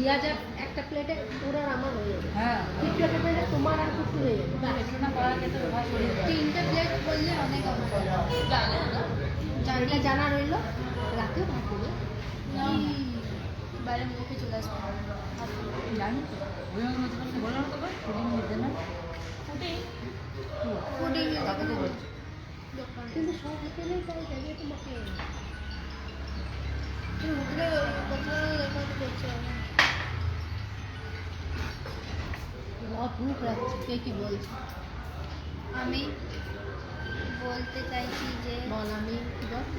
রিয়াজের একটা প্লেটে ওর আর আমার হয়ে যাবে। হ্যাঁ, একটা প্লেটে তোমার আর কুট্টু হয়ে যাবে। তিনটে প্লেট করলে অনেক জানা জানা রইল। রাতেও ভাত দেবে বাইরে মুখে চলে আসবে জানি কিন্তু সব হোটেলেই তাই জানিয়ে তোমাকে ভুক লাগছে কে কি বলছে আমি বলতে চাইছি যে বল আমি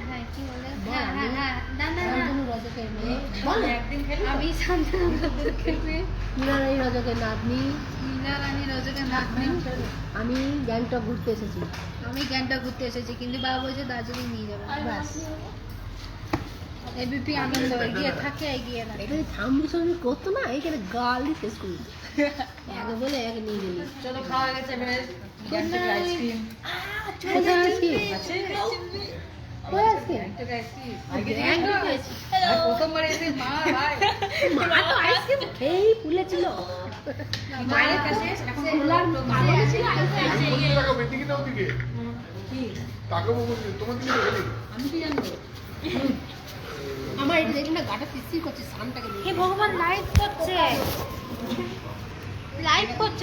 হ্যাঁ কি বলে হ্যাঁ হ্যাঁ হ্যাঁ না না না রজকের মেয়ে বল একদিন খেলে আমি শান্তনু রজকের মেয়ে মীনারানী রজকের নাতনি মীনারানী রজকের নাতনি আমি গ্যাংটক ঘুরতে এসেছি কিন্তু বাবা বলছে দার্জিলিং নিয়ে যাবে ব্যাস এবিপি আনন্দ এগিয়ে থাকে এগিয়ে না এটা থামবি সঙ্গে করতো না এইখানে গাল দিতে স্কুল আগে বলে এক নিয়ে গেলি চলো খাওয়া গেছে আইসক্রিম খেয়েই ফুলেছিল মায়ের কাছে আমি কি জানবো আমার এটা দেখি না গাটা পিসি করছে সানটাকে হে ভগবান লাইভ করছে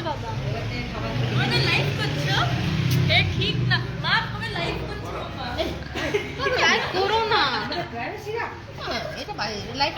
বাবা আমাদের লাইভ করছো এ ঠিক না মা তুমি লাইভ করছো বাবা লাইভ করো না এটা বাইরে লাইভ